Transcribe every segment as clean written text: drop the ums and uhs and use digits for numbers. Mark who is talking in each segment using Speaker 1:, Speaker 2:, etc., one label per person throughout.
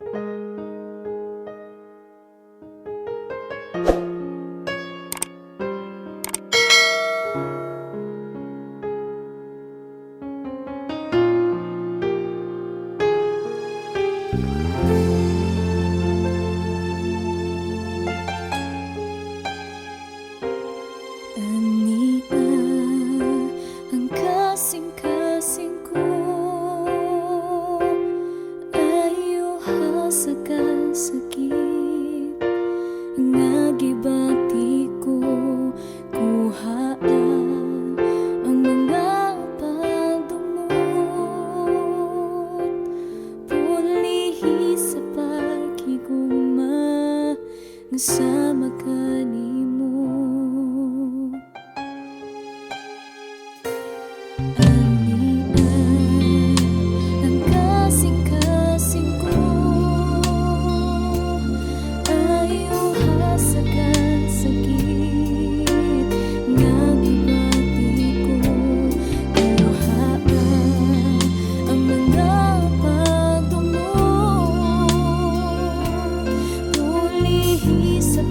Speaker 1: Ania ang kasing-kasing ko, ayaw sa kasakit nga gibati ko, kuha ang mga pagdumot, pulihi sa paghigugma nga sama kanimo. Sa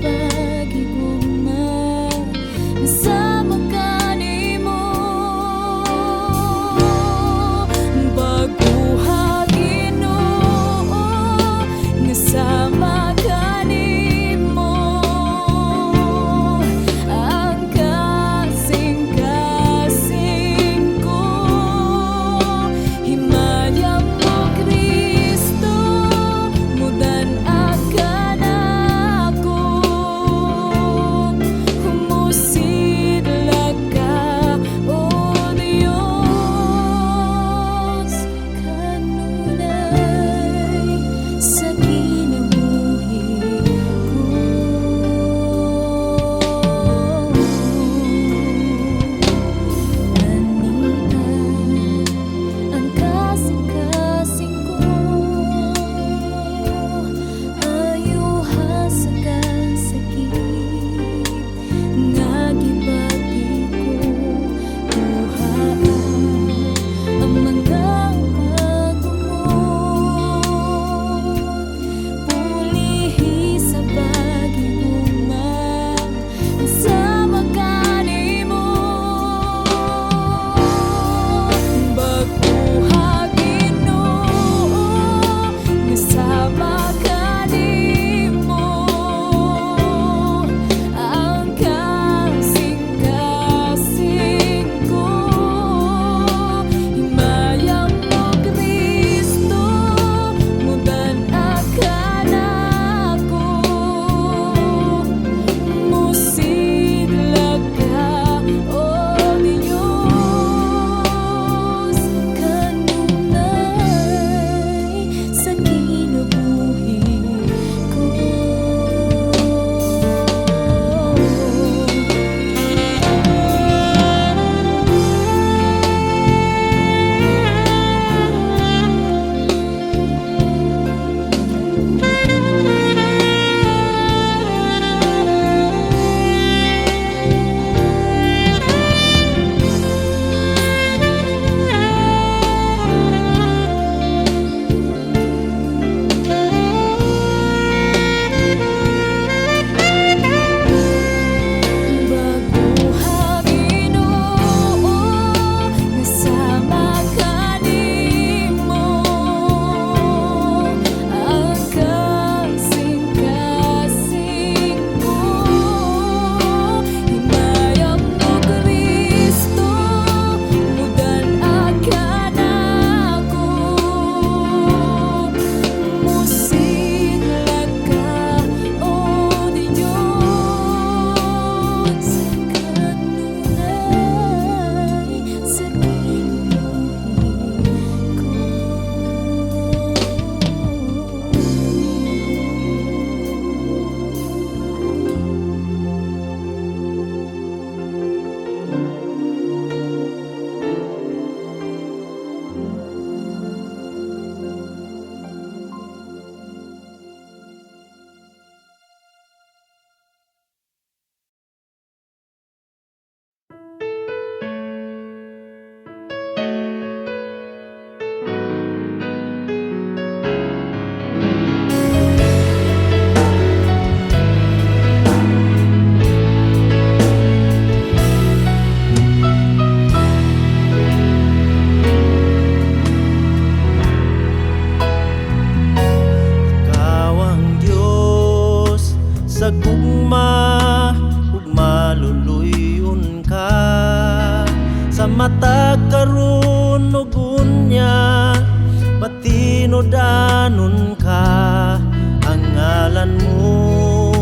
Speaker 2: matinodanon ka. Ang ngalan mo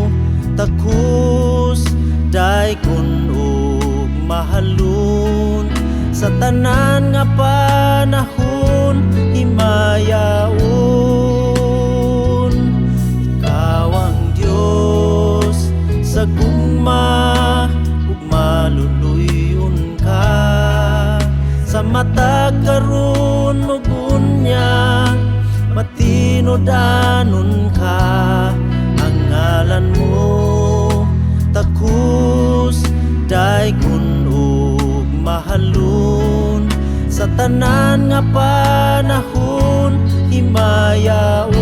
Speaker 2: takus daykon ug mahalon. Sa tanan nga panahon himayaon. Ikaw ang Dios sa gugma ug maluluyon ka. Sa matag karon ug unya matinodanon ka. Ang ngalan mo takus daykon ug mahalon. Sa tanan nga panahon himayaon.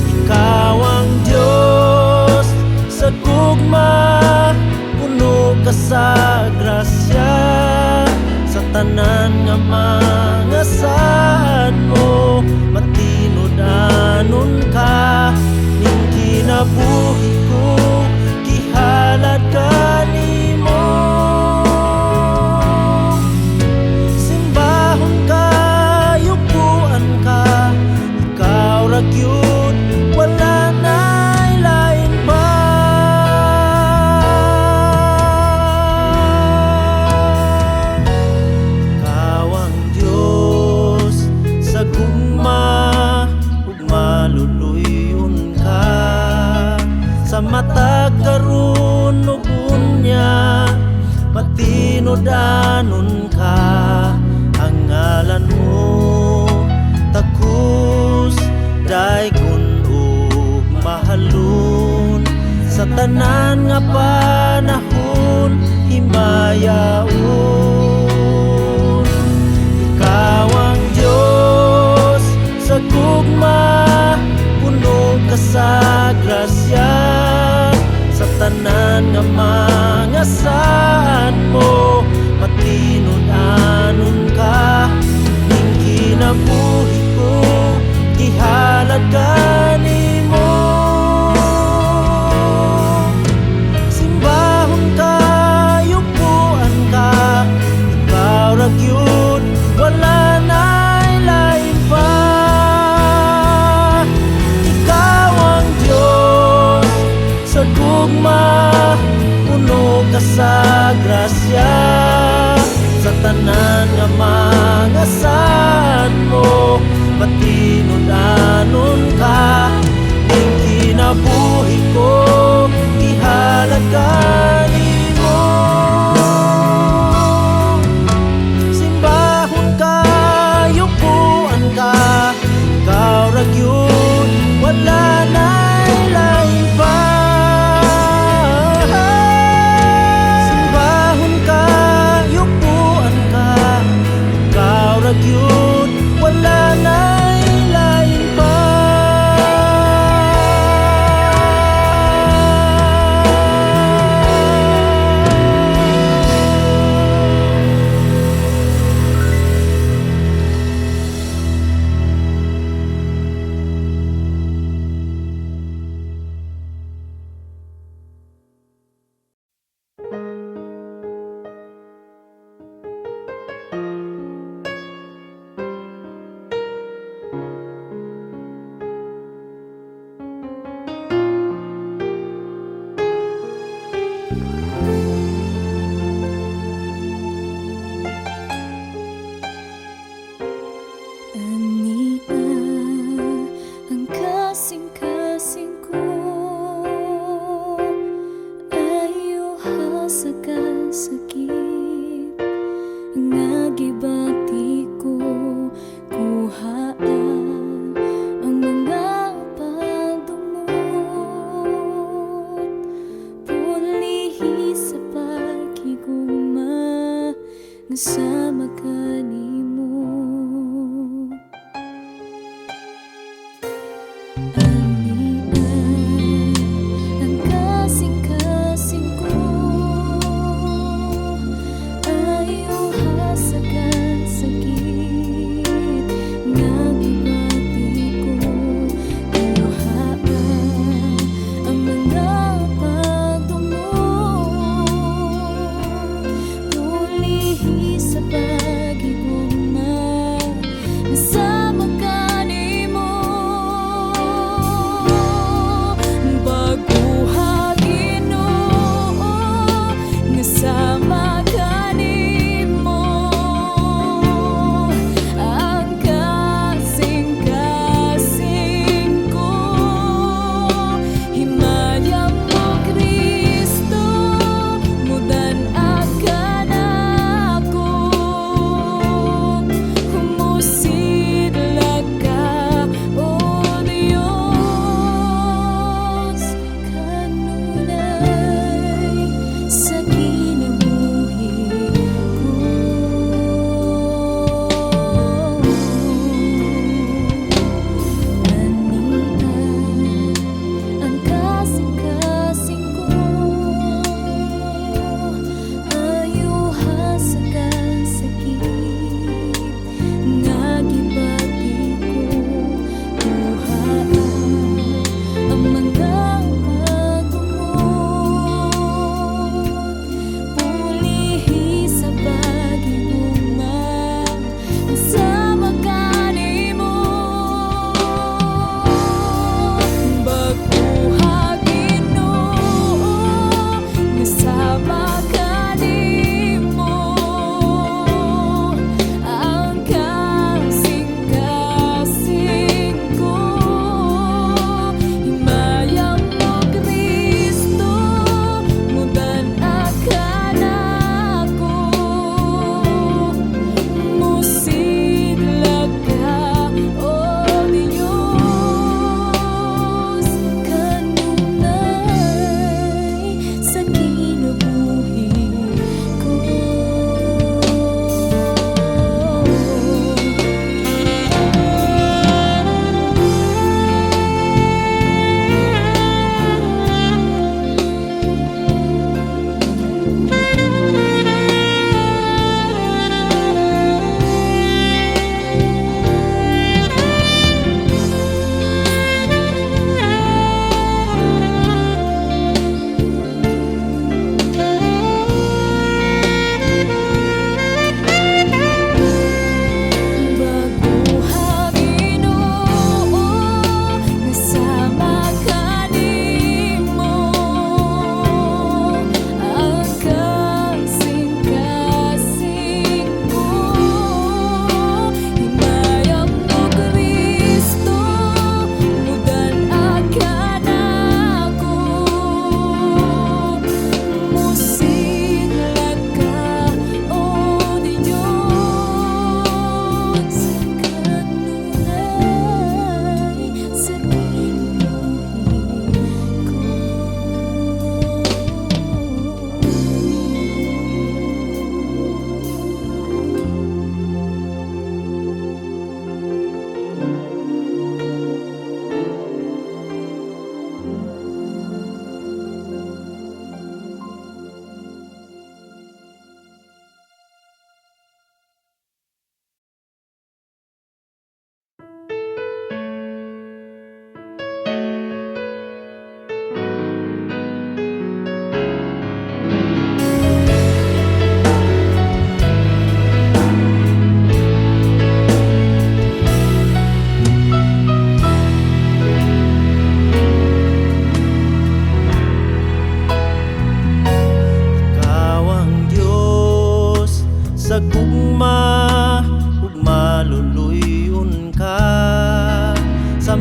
Speaker 2: Ikaw ang Dios sa gugma, puno ka sa grasya. Sa tanan nga mga saan mo matinodanon ka. Ning kinabuhi ko gihalad ka nimo. Simbahon ka, yukuan ka, ikaw ra gyud, wala na'y lain pa. Ikaw ang Dios sa gugma ug maluluyon ka. Sa matag karon ug unya matinodanon ka. Ang ngalan mo takus daykon ug mahalon. Sa tanan nga panahon himayaon. Ikaw ang Dios sa gugma, puno ka sa grasya. Sa tanan nga mga saan mo matinodanon ka. Ning kinabuhi ko gihalad ka nimo. Simbahon ka, yukuan ka, ikaw ra gyud, wala na'y lain pa. Ikaw ang Dios sa gugma, puno ka sa grasya. Sa tanan nga mga saan mo matinodanon ka. Ning kinabuhi ko gihalad ka nimo. Simbahon ka, yukuan ka, ikaw ra gyud, wala na'y lain pa. Simbahon ka, yukuan ka, ikaw ra gyud, wala na'y lain pa.
Speaker 1: Ania ang kasing-kasing ko, ayo ha sa kasakit nga gibati ko. Kuhaa ang mga pagdumot, pulihi sa paghigugma nga sama ka nimo.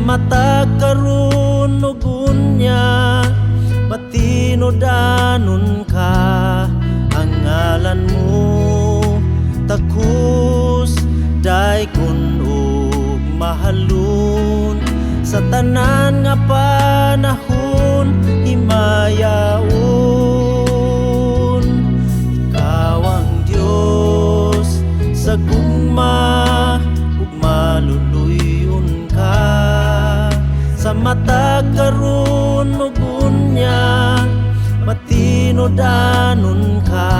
Speaker 2: matag karon ug unya matinodanon ka. Ang ngalan mo takus daykon ug mahalon sa tanan nga panahon himayaon. Ikaw ang Dios sa gugma ug maluluyon ka. Sa matag karon ug unya matinodanon ka.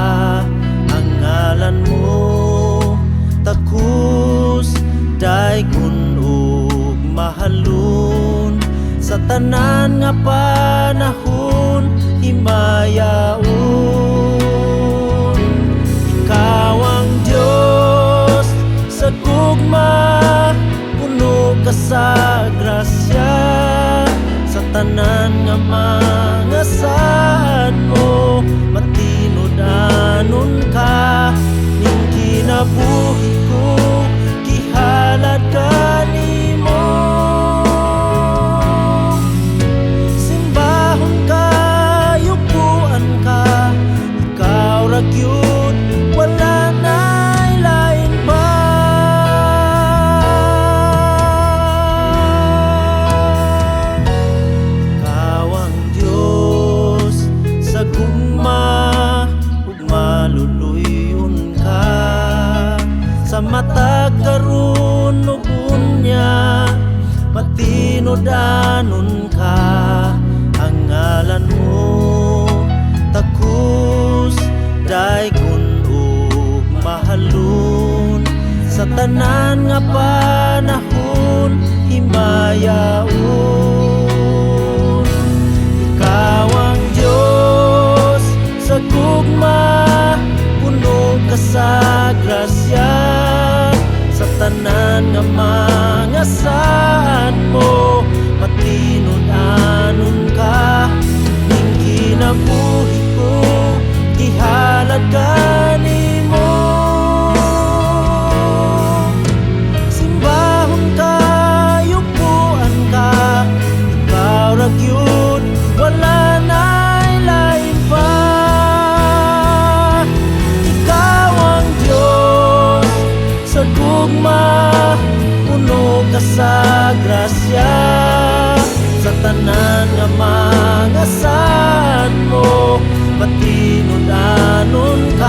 Speaker 2: Ang ngalan mo takus daykon ug mahalon sa tanan nga panahon himayaon. Ikaw ang Dios sa gugma puno ka sa grasya. Sa tanan nga mga saan mo matinodanon ka. Ning kinabuhi ko gihalad ka nimo. Simbahon ka, yupuan ka, ikaw ra gyud wala na'y lain pa. Ikaw ang Dios sa gugma ug maluluyon ka. Sa matag karon ug unya matinodanon ka. Ang ngalan mo takus daykon ug mahalon sa tanan nga panahon himayaon. Ikaw ang Dios sa gugma puno ka sa grasya. Sa tanan nga mga saan mo matinodanon ka. Ning kinabuhi ko gihalad ka nimo. Simbahon ka, yupuan ka, ikaw ra gyud wala na'y lain pa. Ikaw ang Dios sa gugma puno ka sa grasya. Sa tanan nga mga saan mo matinodanon ka.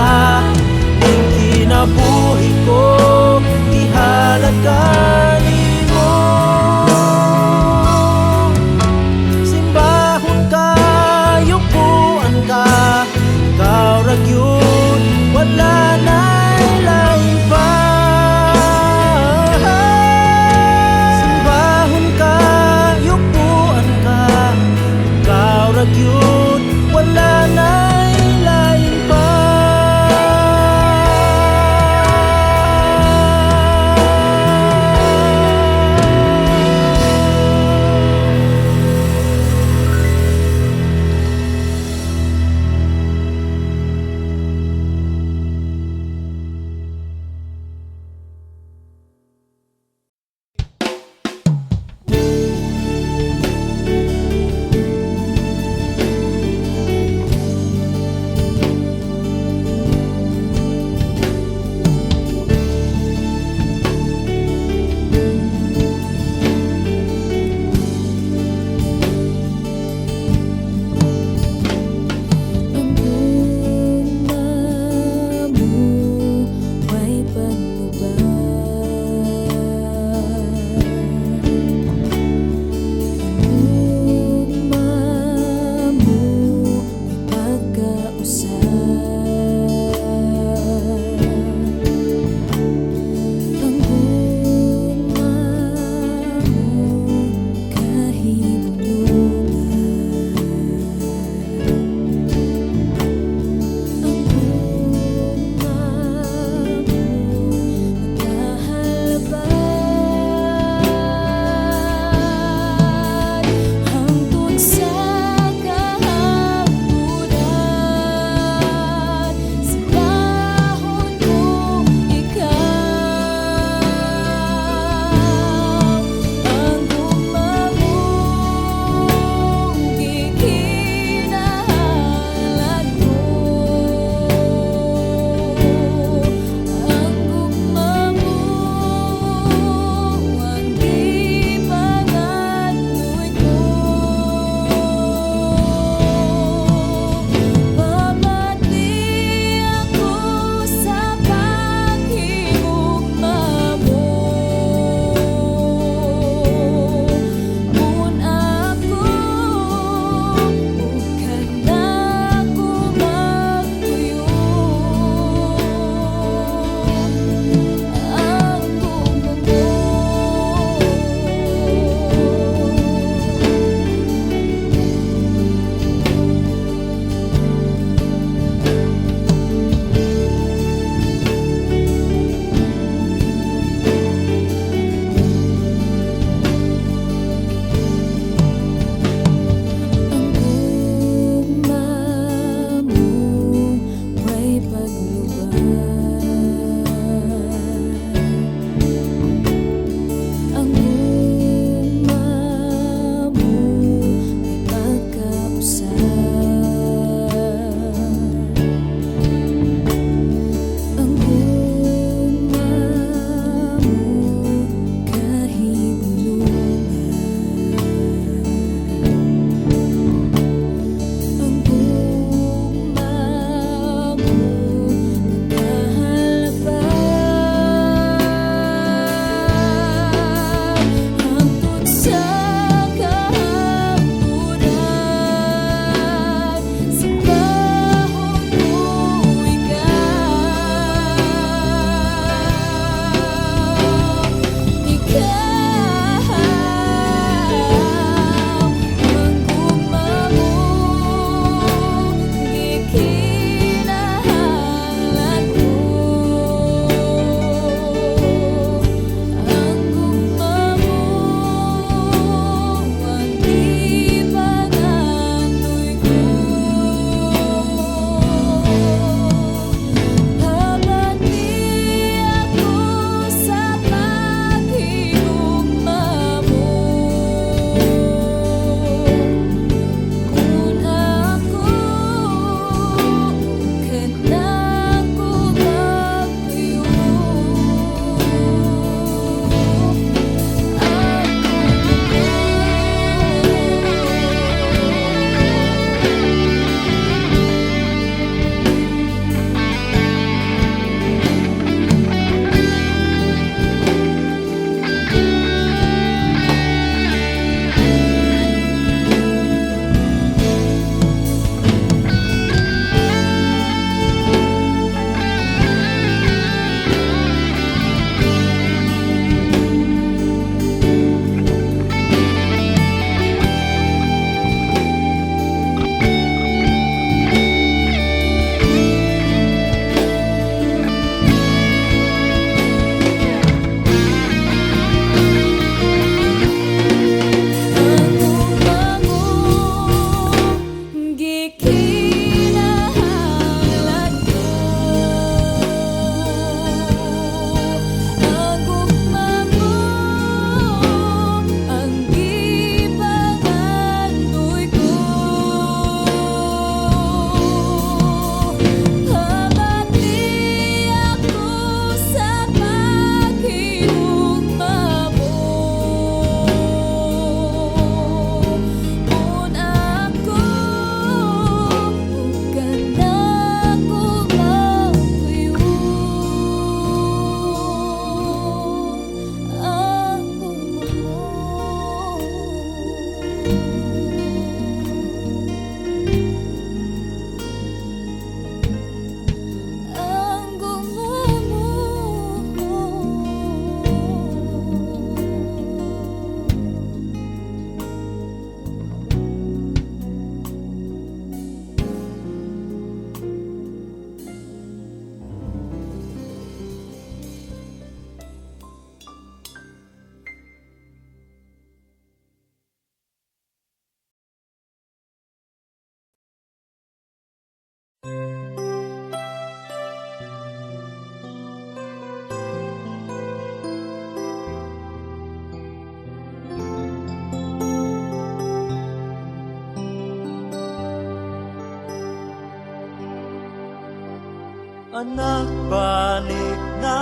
Speaker 2: Anak, balik na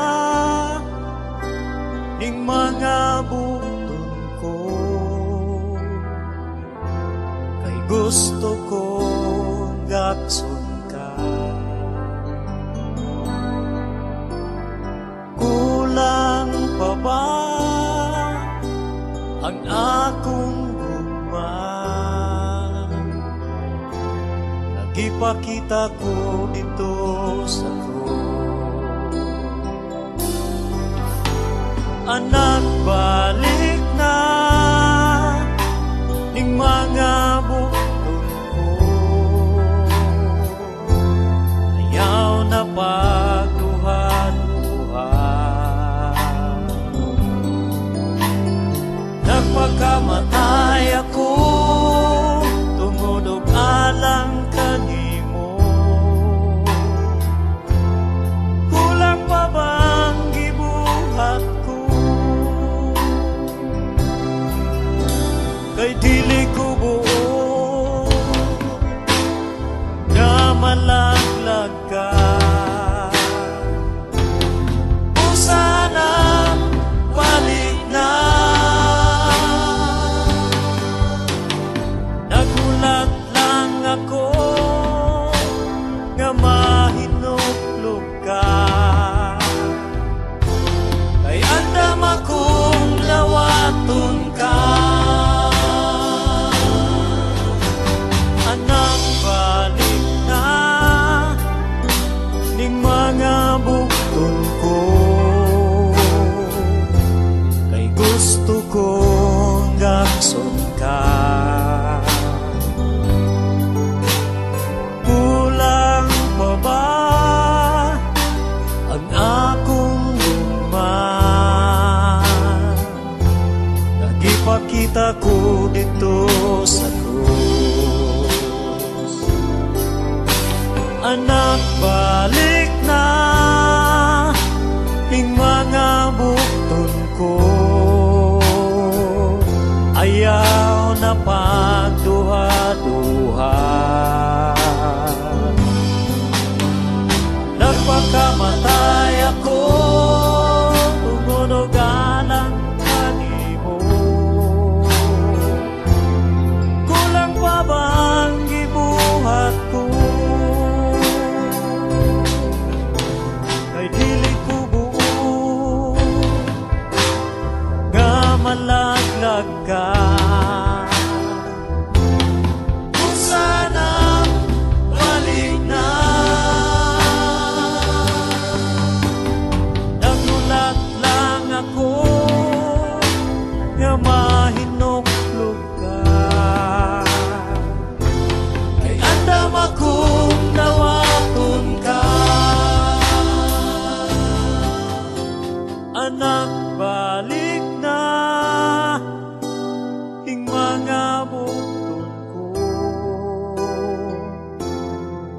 Speaker 2: ning mga button ko, kay gusto ko gakson ka. Kulang pa ba ang akong gugma? Nagipakita ko dito sa anak, balik na ning mga button ko, ayaw na pagduha-duha. Nagpakamatay ako tungod og alang kanimo. Kulang pa bang gibuhat ko? Kay dili ko buo nga malaglag ka. O sana balik na. Nagulat lang ako nga mahinuklog ka. Kay andam akong lawaton ka. Mga bukton ko, kay gusto kong gakson ka. Kulang pa ba ang akong luma? Nagipakita ko dito sa krus. Anak, balik na ning mga bukton ko, ayaw na pagduha-duha. Nagpakamatay ako tungod og alang kanimo. Kulang pa bang gibuhat ko? Malaglag ka. Kung sana balik na. Nagulat lang ako nga mahinuklog ka. Kay andam akong nawaton ka. Anak, balik na ing mga bukton ko,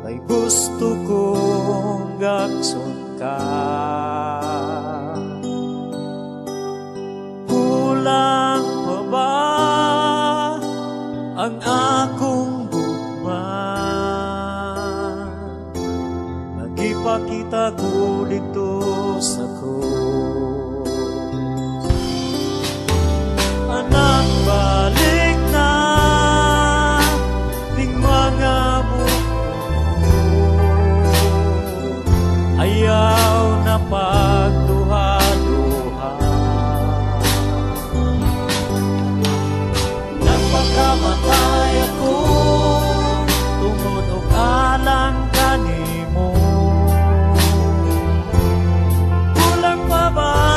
Speaker 2: ay gusto kong gakson ka. Kulang pa ba ang akong gugma? Nagipakita ko dito sa krus. Anak, balik na ning mga bukton ko, ayaw na pagduha-duha. Nagpakamatay ako tungod og alang kanimo. Kulang pa ba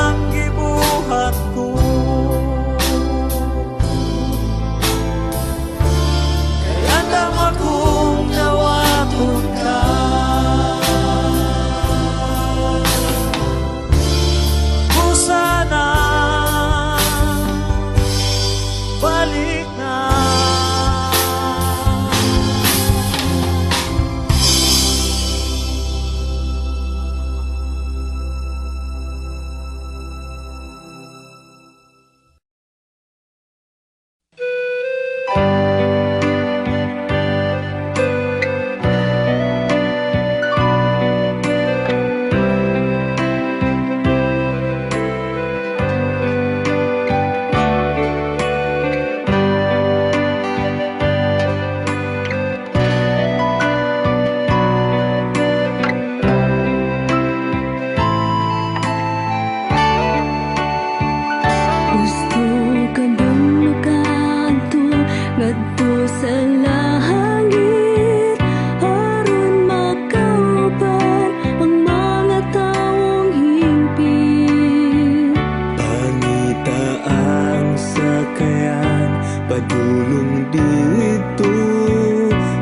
Speaker 1: sa langit aron makauban ang mga taong hingpit.
Speaker 2: Pangita ang sakayan, padulong dito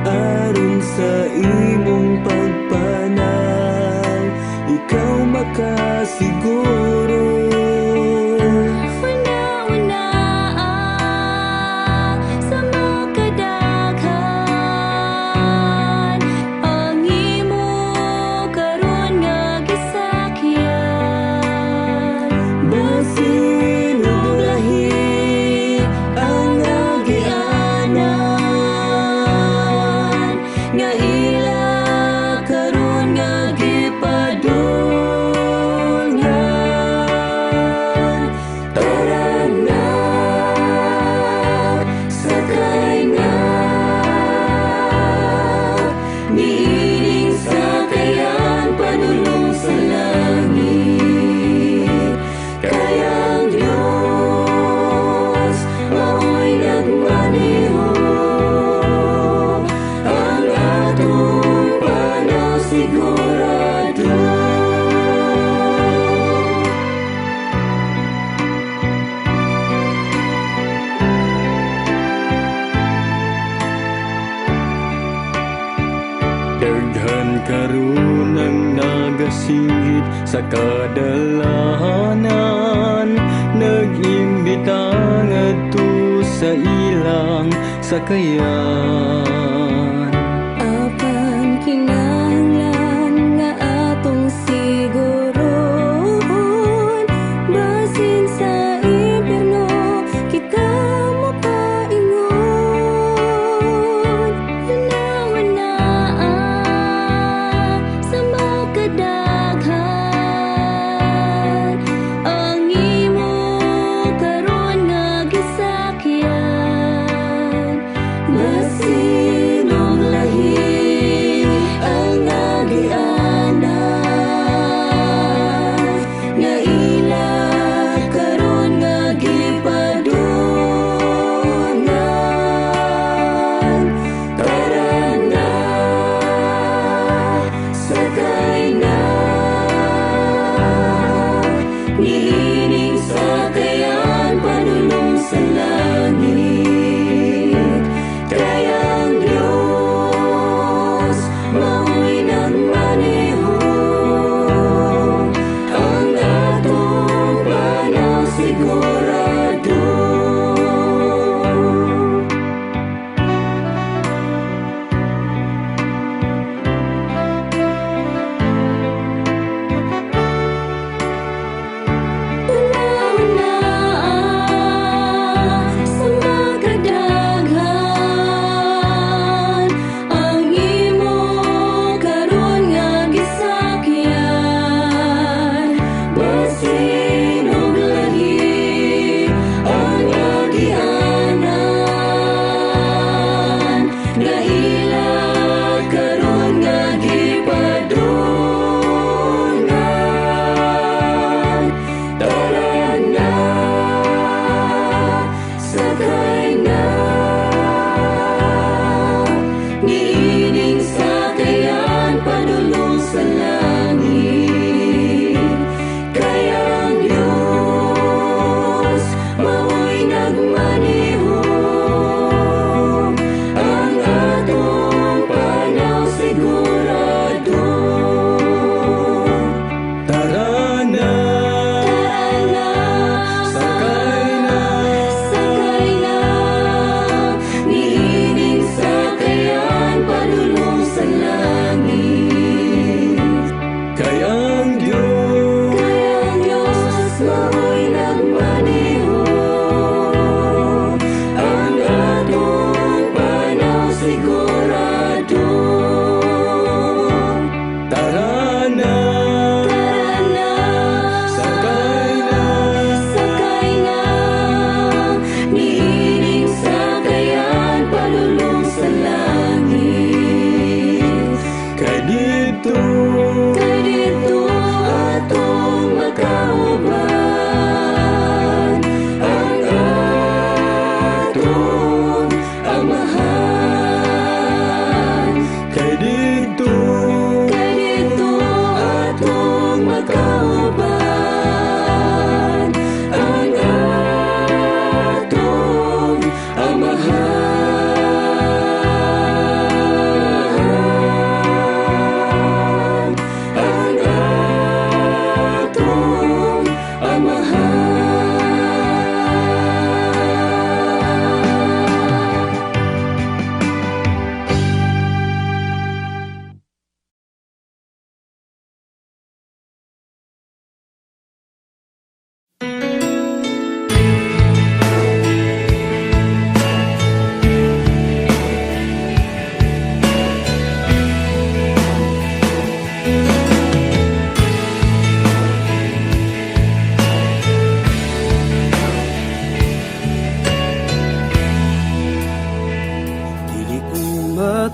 Speaker 2: aron sa imong pagpanang ikaw makasiguro.
Speaker 1: Una-una sa makadaghan ang imo karon nga gisakyan.
Speaker 2: Basin ug lahi ang agianan
Speaker 1: Nga ila karon nga gipadulngan.
Speaker 2: Tara na, sakay na,
Speaker 1: Niining sakayan padulong sa langit.
Speaker 2: kaya ang Diyos mao'y nagmaneho. Ang atong panaw sigurado. Daghan karon ang nagasingit sa kadalahanan, nag-imbita ngadto sa ilang sakayan.
Speaker 1: Apan kinahanglan nga atong siguron, basin sa impyerno kita mapaingon. Una-una sa makadaghan ang imo karon nga gisakyan.
Speaker 2: Basin ug lahi ang agianan,
Speaker 1: Nga ila karon nga gipadulngan.
Speaker 2: tara na, sakay na,
Speaker 1: Niining sakayan padulong sa langit.
Speaker 2: kaya ang Diyos mao'y nagmaneho. Ang atong panaw sigurado.
Speaker 1: Una-una sa makadaghan ang imo karon nga gisakyan.
Speaker 2: Basin ug lahi ang agianan,
Speaker 1: Nga ila
Speaker 2: karon nga gipadulngan. Tara na, sakay na,
Speaker 1: Niining sakayan padulong sa langit.
Speaker 2: kaya ang Diyos mao'y nagmaneho. Ang atong panaw sigurado. Tara na,
Speaker 1: Tara na,
Speaker 2: sakay na,
Speaker 1: sakay na, Niining sakayan padulong sa langit.
Speaker 2: kaya ang Diyos
Speaker 1: Kaya ang Diyos
Speaker 2: mao'y nagmaneho. Ang atong panaw sigurado. Tara na,
Speaker 1: Tara na,
Speaker 2: sakay na,
Speaker 1: sakay na, Niining sakayan padulong sa langit.
Speaker 2: kay dito
Speaker 1: Kay dito
Speaker 2: atong makauban ang atong amahan.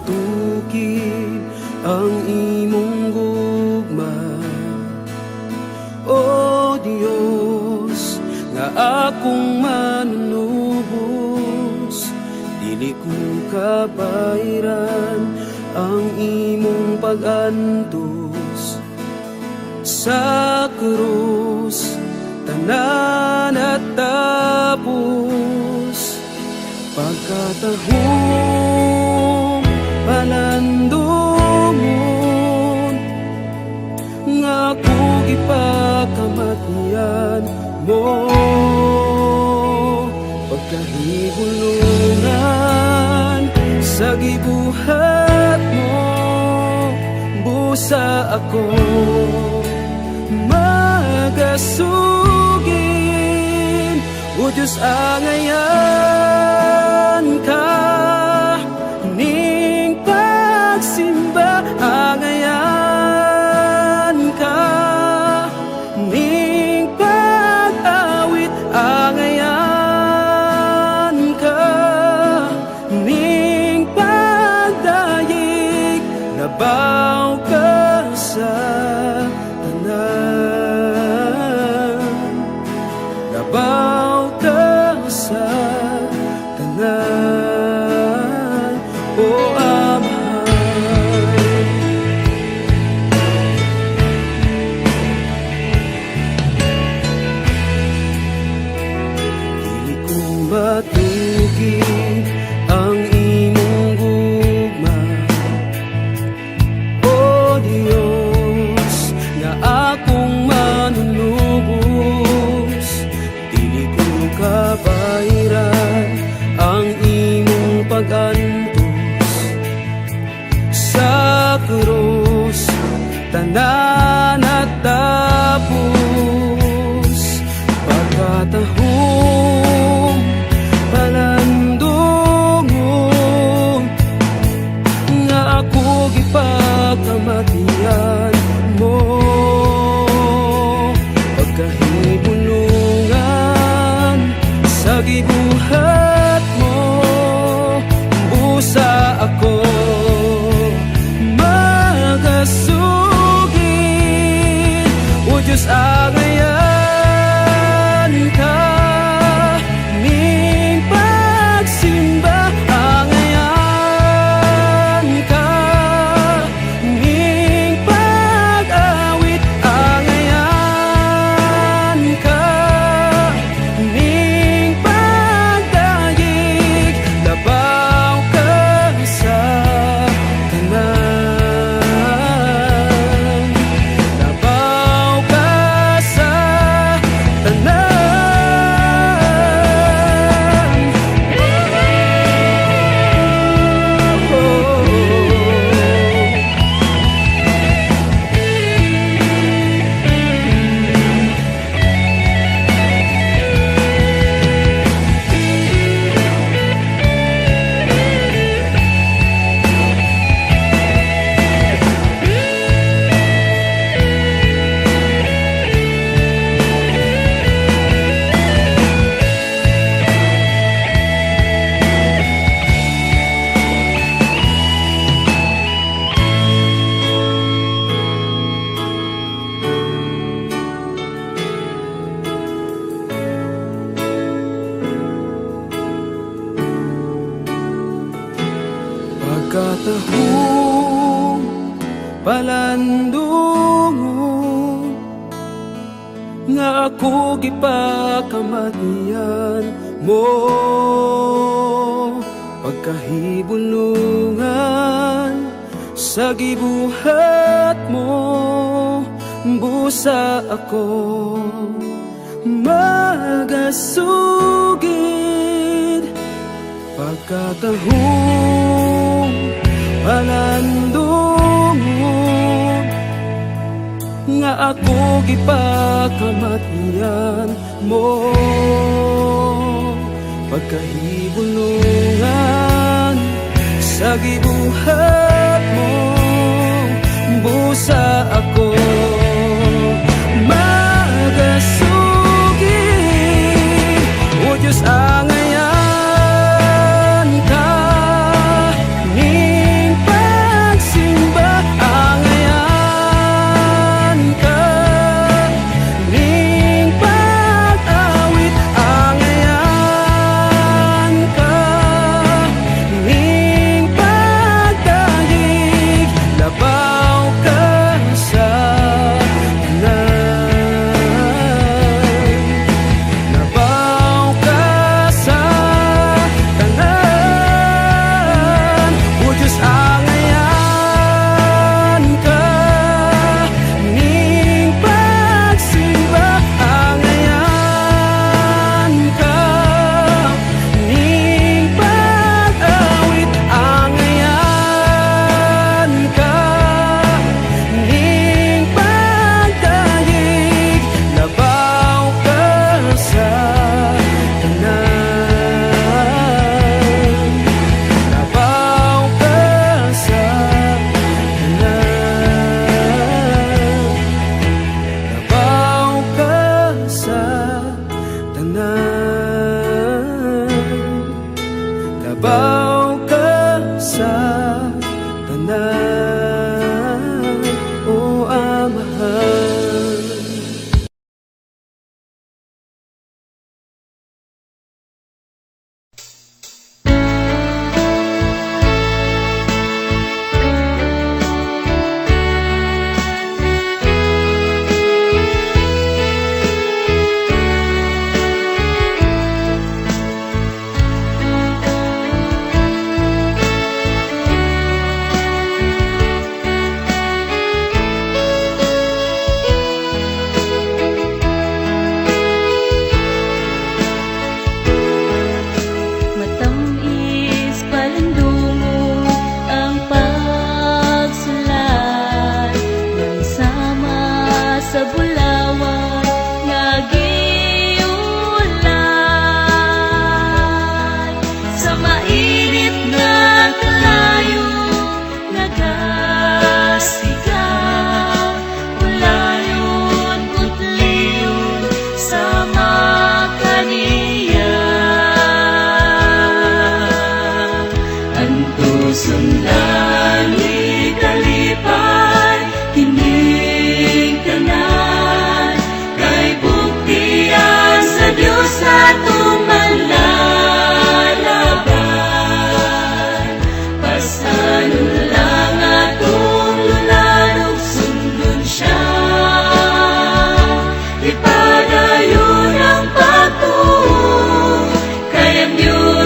Speaker 3: matukid ang imong gugma. O Dios nga akong manunubos, dili ko kabayran ang imong pag-antos. Sa krus tanan at tapos, pagkatahong palandungon nga ako ipakamatian mo. Pagkahigulungan sa gibuhat mo, busa ako magasugin. O Diyos, angayan ka, ning pagsimba, angayan ka, ning pag-awit, angayan ka, ning pagdayeg, nabaw ka sa tanan, nabaw ka sa tanan, o Ama. Dili ko matugid ang imong gugma. O Dios nga akong manunubos, dili ko kabayran ang imong pag-antos. Sa krus tanan at tapos, pagkatahong palandungon nga ako gipagkamatian mo. Pagkahibulungan sa gibuhat mo, busa ako magasugid. O Diyos, angayan ka, ning pagsimba, angayan ka, ning pag-awit, angayan ka, ning pagdayeg, labaw ka sa tanan, labaw ka sa tanan. Pagkatahong palandungon nga ako gipakamatian mo. Pagkahibulungan sa gibuhat mo, busa ako magasugid. Pagkatahong palandungon nga ako gipakamatian mo. Pagkahibulungan sa gibuhat mo, busa ako magasugid. O Diyos, angayan ka, ning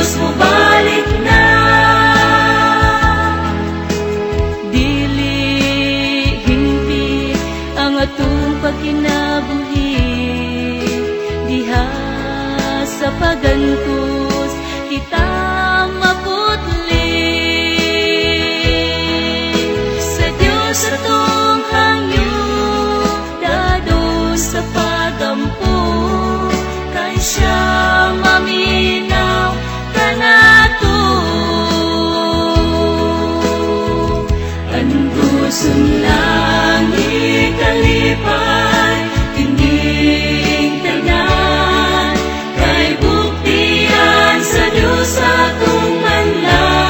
Speaker 1: Diyos mo balik na. Dili hingpit ang atong pagkinabuhi, diha sa pagantos kita maputli. Sa Diyos atong hangyo dadon sa pagampo, kay siya maminaw kanato. Anduson lang ikalipay kining tanan, kay buktian sa Diyos atong manlalaban.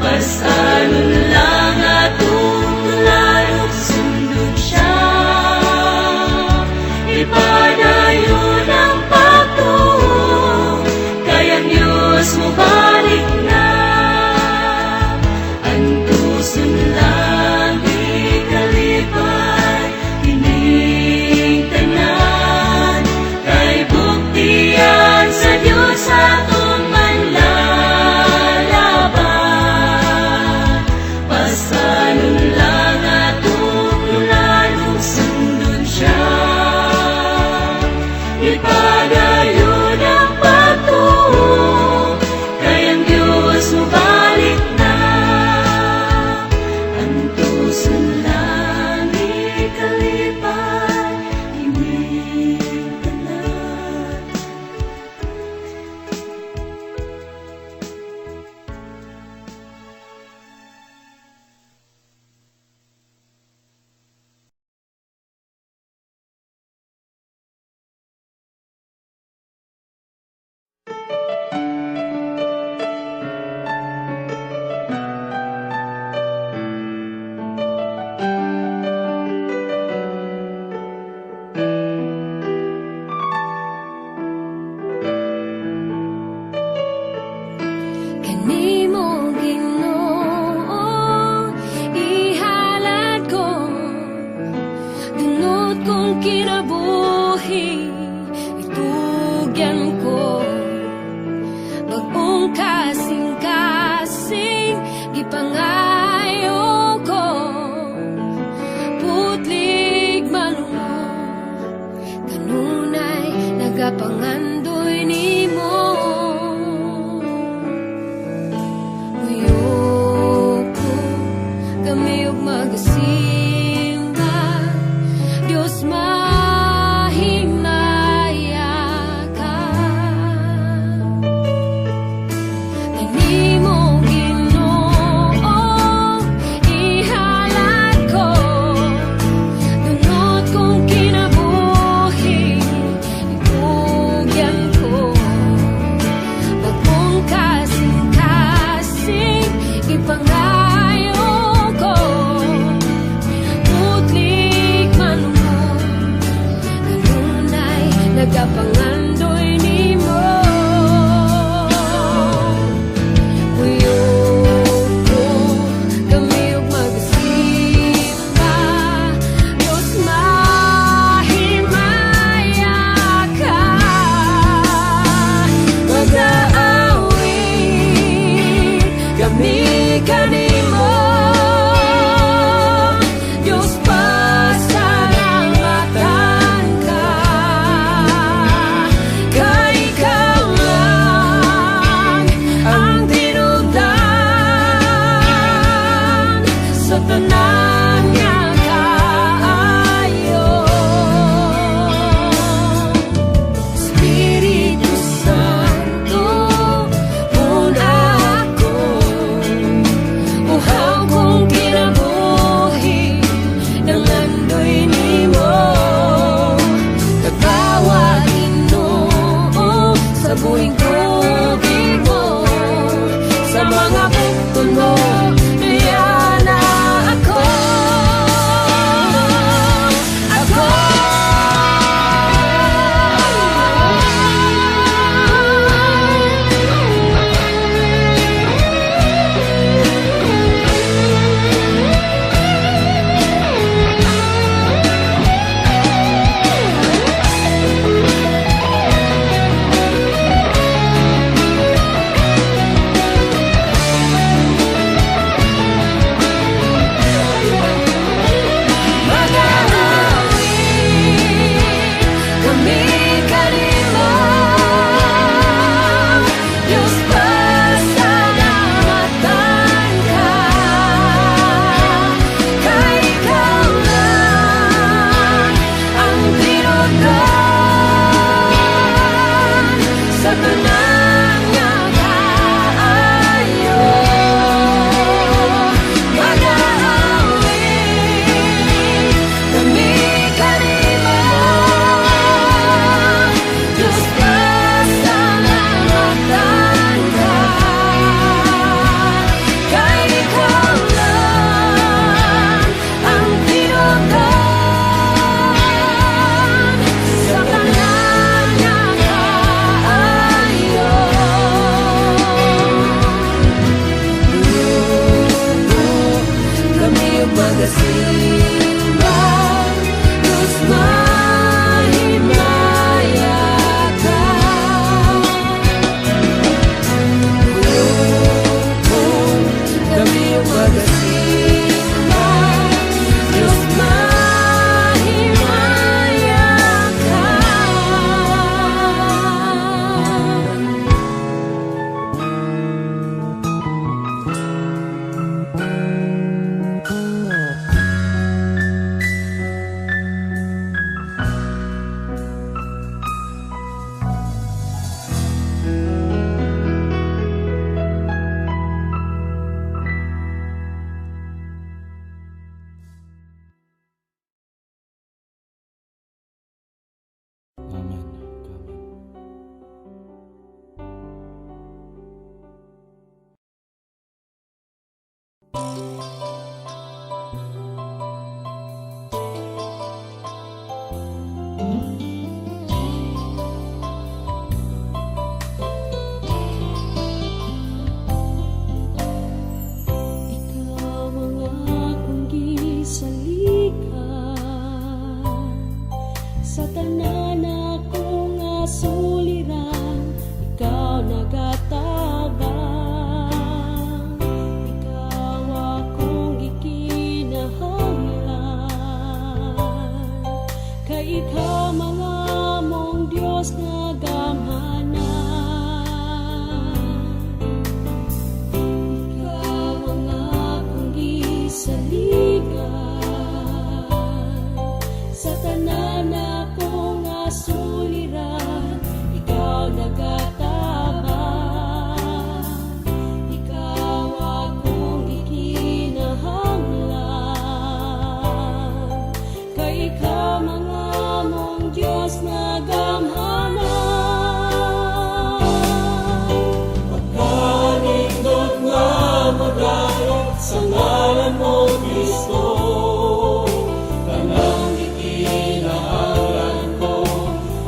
Speaker 1: Pasanon lang atong tulayog sundon siya, ipadayon ang pagtuo, kay ang Diyos mo balik na. Anduson lang ikalipay kining tanan, kay buktian sa Diyos atong manlalaban. Pasanon lang atong tulayog sundon siya, ipadayon ang pagtuo, kay ang Diyos mo balik na. Anduson lang ikalipay kining tanan.
Speaker 4: Kanimo Ginoo ihalad ko, dunot kong kinabuhi itugyan ko. Bagong kasing-kasing gipangayo ko, putlig malungo kanunay nagapangandoy nimo. Uyoko kami ug magasimba, Diyos mahinaya ka. Kanimo Ginoo ihalad ko, dunot kong kinabuhi itugyan ko. Bagong kasing-kasing ipangayo ko, putlig manungo kanunay nagapangandoy nimo. Uyoko kami ug magasimba, Diyos mahimaya ka. Mag-aawit kami kanimo, Diyos pasalamatan ka. Kay ikaw lang ang tinubdan sa tanan nga kaayo. Espiritu Santo, muna ako, uhaw kong kinabuhi ng andoy nimo. Tagawad Ginoo sa buhing tubig mo, sa mga bukton mo diyan na ako. suliran, ikaw nagatabang. Ikaw akong gikinahanglan, kay ikaw mga mong Diyos nga gamhanan. Ikaw ang akong gisaligan, sa tanan akong nasuliran, ikaw nagatabang. Ikaw akong gikinahanglan, kay ikaw mga mong Diyos nga gamhanan.
Speaker 1: Pagkanindot nga magayot sa ngalan mo, Kristo, kanang gikinahanglan ko,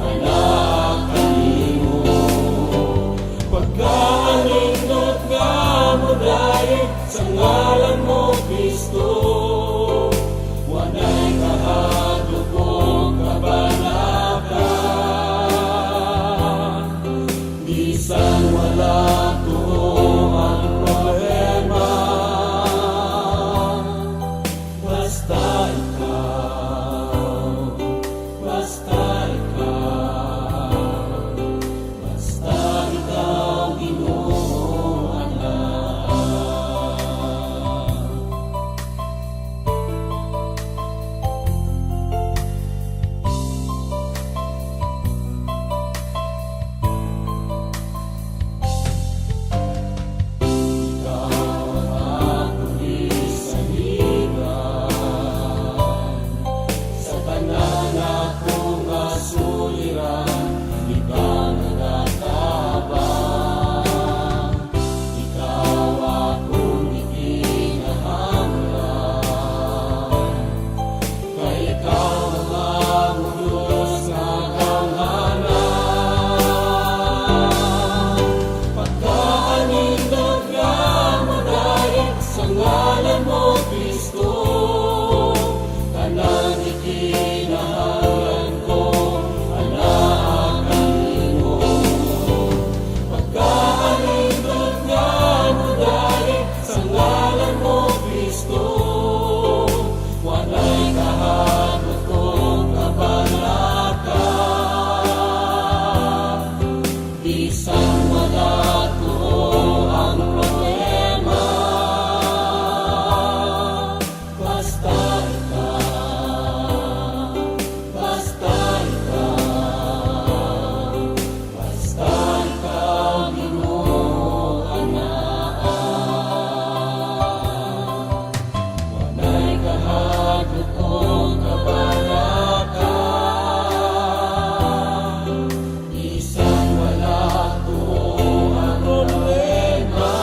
Speaker 1: anak kanimo. Pagkanindot nga magayot sa ngalan mo, Kristo, wanay kahadlok kong kabanakan. Bisan wala tuo ang problema, basta ikaw, basta ikaw, basta ikaw, Ginoo anak. Sa tanan akong nasuliran, ikaw nagatabang. Ikaw akong gikinahanglan, kay ikaw ang among Diyos nga gamhanan. Pagkaanindot nga magayot sa ngalan mo, Kristo, kanang gikinahanglan ko, anak kanimo. Pagkaanindot nga magayot sa ngalan mo, Kristo, wanay kahadlok kong kabanakan. Bisan wala tuo ang problema, basta ikaw, basta ikaw, basta ikaw, Ginoo anak. Wanay kahadlok kong kabanakan. Bisan wala tuo ang problema,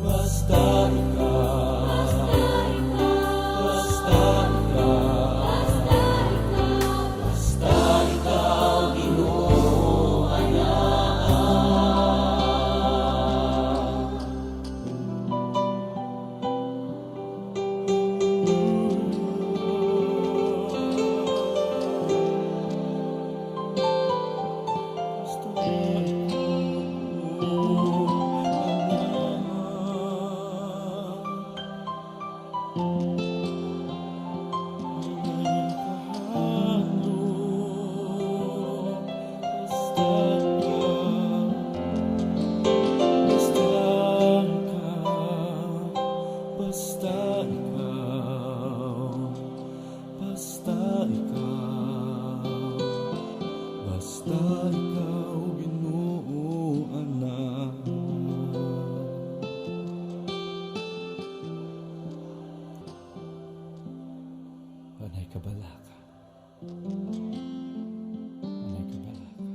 Speaker 1: basta ikaw, basta ikaw, basta ikaw, Ginoo anak. Basta ikaw, basta ikaw, Ginoo anak. Panay kabalaka, panay kabalaka.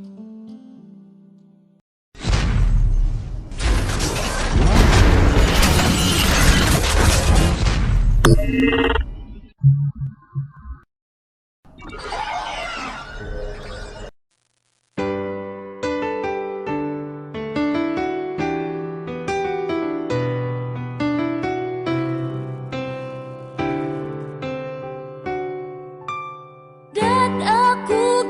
Speaker 4: Dat ako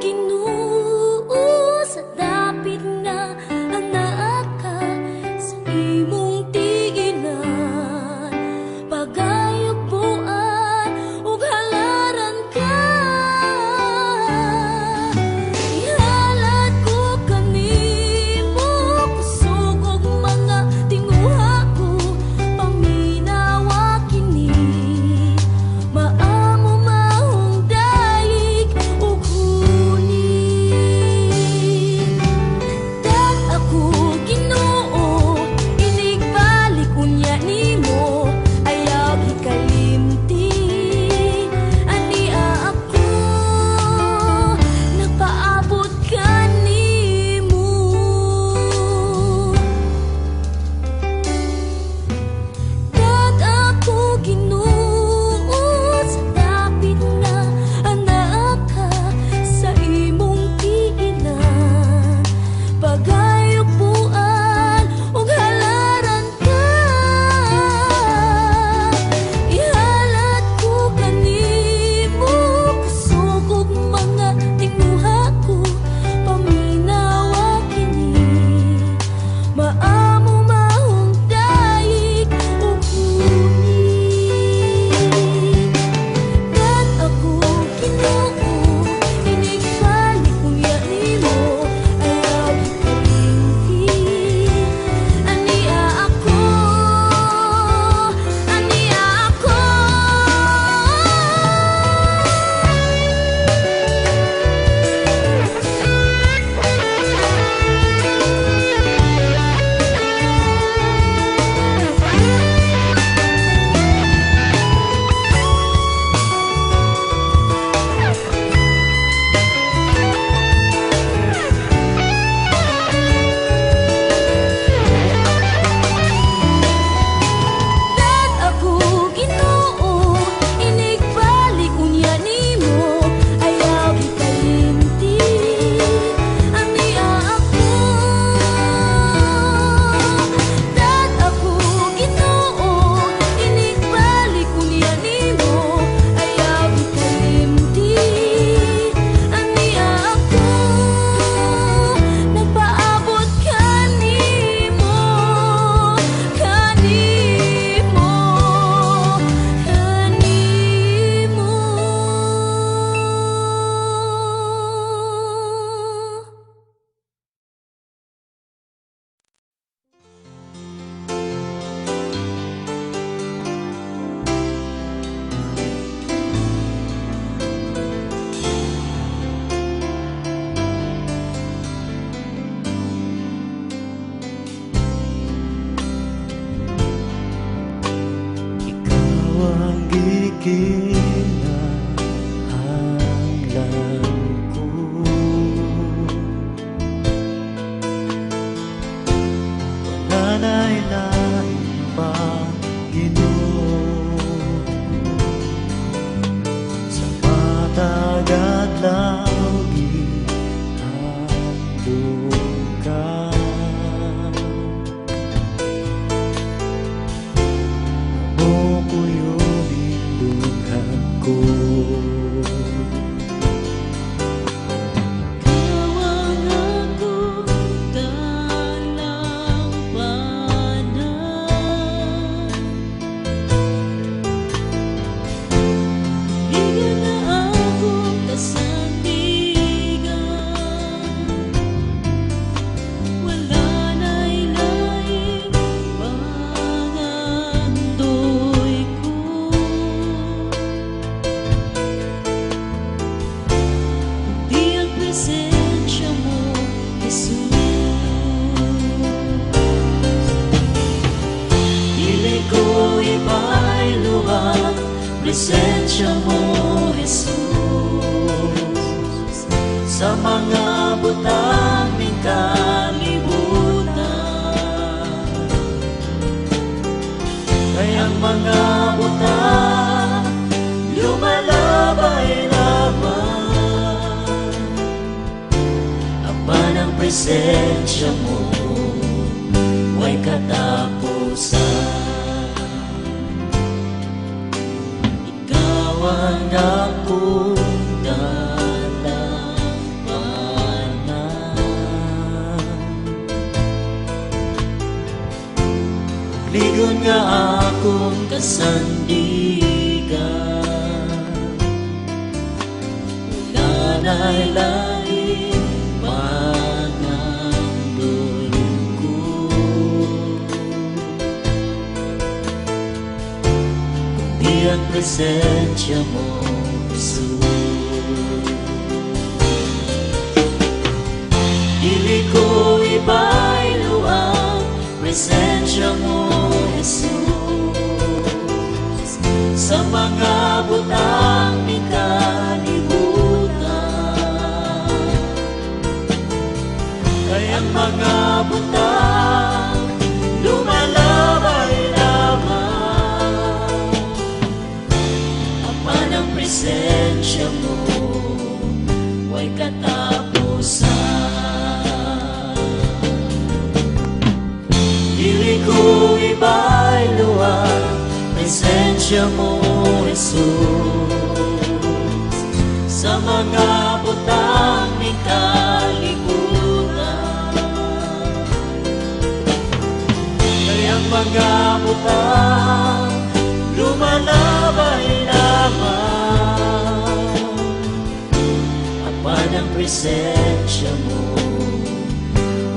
Speaker 2: kinahanglan ko. Wala na'y lain pa, Ginoo, sa matagad lang gihandog ka. Mo ko yung indunghan ko.
Speaker 4: Ikaw ang akong dalampanan. Bigyan na akong kasandigan. Wala na'y laing pangandoy ko. Di ang presensya mo, Jesus.
Speaker 2: Dili ko iba'y luwag, presensya mo, Jesus. Sa mga butang ning kalibutan, kayang mga butang lumalabay laban. Apan ang presensya mo, way katapusan. Ikaw ang akong dalampanan. Ligon nga akong kasandigan. Wala na'y laing pangandoy ko. Kundi ang presensya mo, Jesus. Dili ko iba'y luwag, presensya mo, Jesus. Sa mga butang ning kalibutan, kayang mga butang lumalabay lamang. Apan ang presensya mo, way katapusan. Dili ko iba'y luwag, presensya mo, Jesus. Sa mga butang ning kalibutan, kayang mga butang lumalabay lamang. Apan ang presensya mo,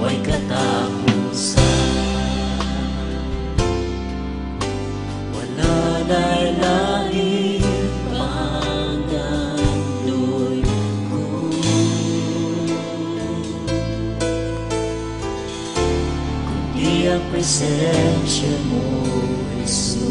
Speaker 2: way katapusan. Wala na'y laing pangandoy ko. Kundi ang presensya mo, Jesus.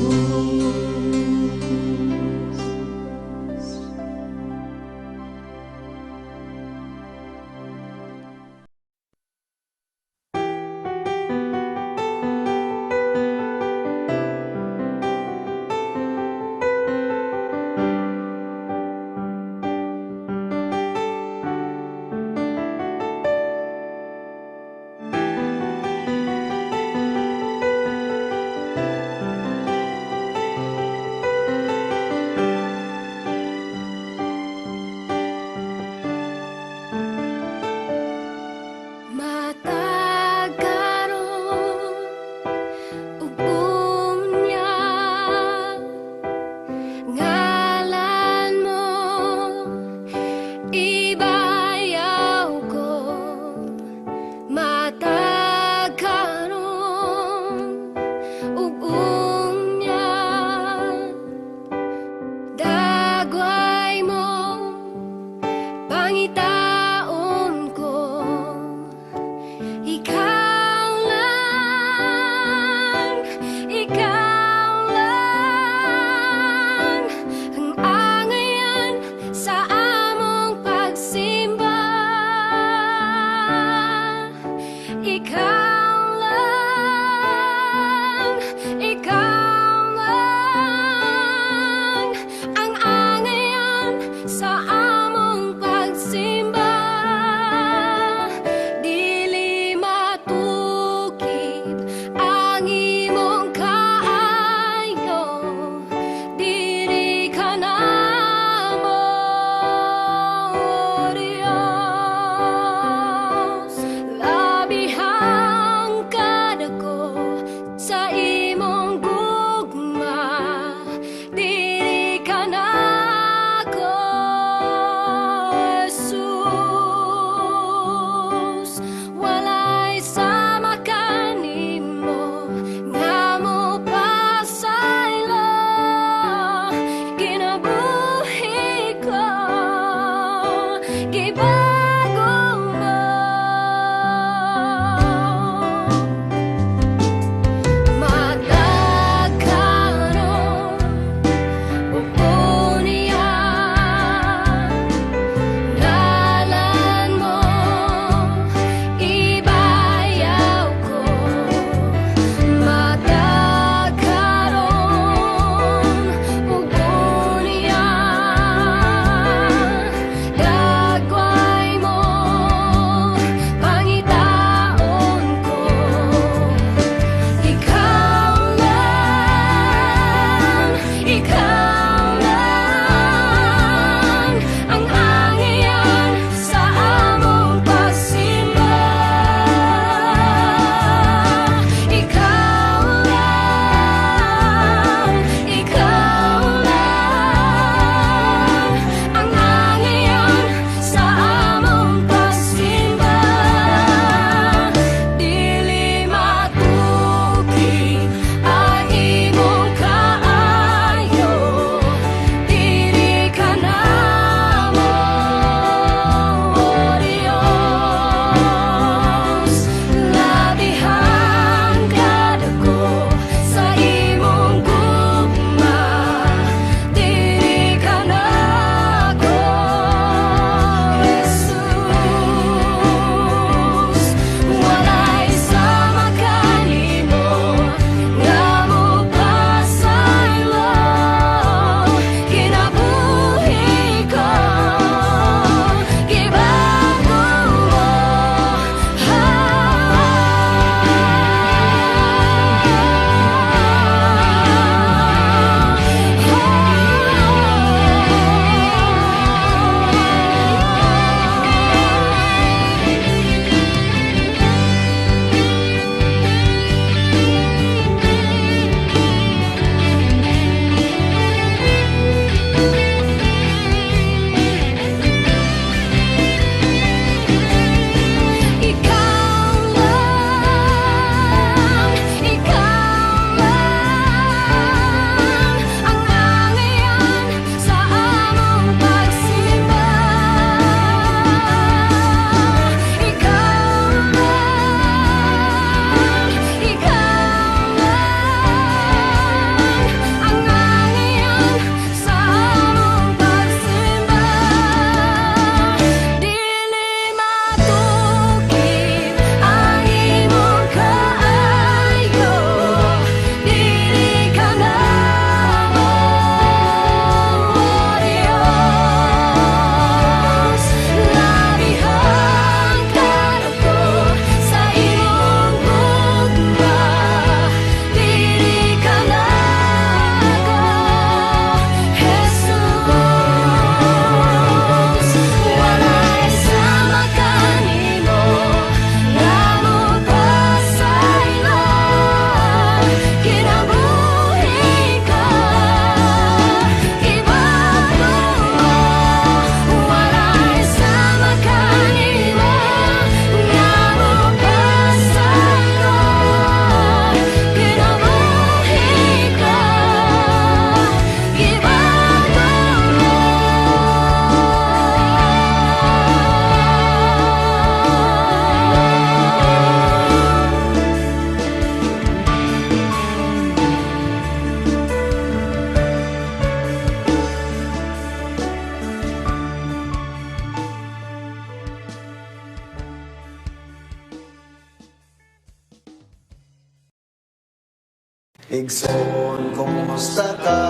Speaker 5: Igsoon, kumusta ka?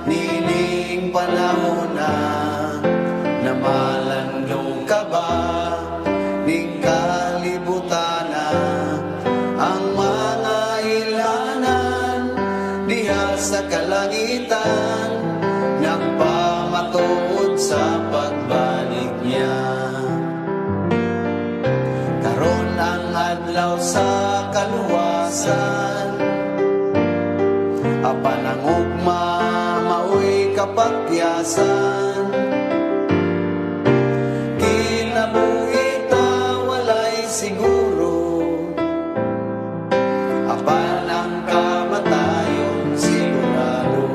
Speaker 5: Nining panahon na namalandong ka ba? Ning kalibutan na ang mga ilanan diha sa kalangitan, nagpamatuod sa pagbalik niya. Karon ang adlaw sa kaluwasan, apan ang ugma maoy kapakyasan. Kinabuhita walay siguro, apan ang kamatayon sigurado.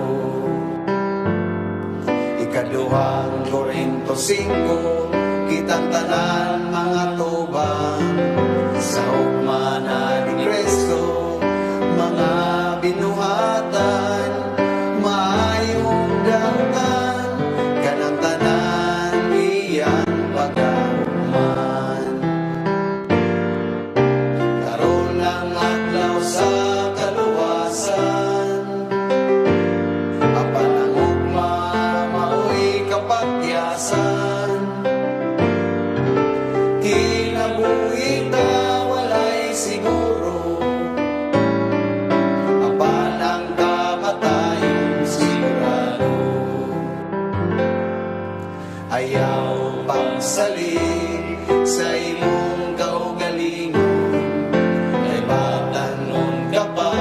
Speaker 5: Ikaduhang Korinto 5, kitang tanan mga tubang sa ugma na ni Kristo, mga binuhatan, maayong daotan, kanang tanan iyan pagkahuman. Karon ang adlaw sa kaluwasan, apan ang ugma maoy kapakyasan. Kinabuhita walay siguro, apan ang kamatayon sigurado. Ayaw pagsalig sa imong kaugalingon, kay batanon ka pa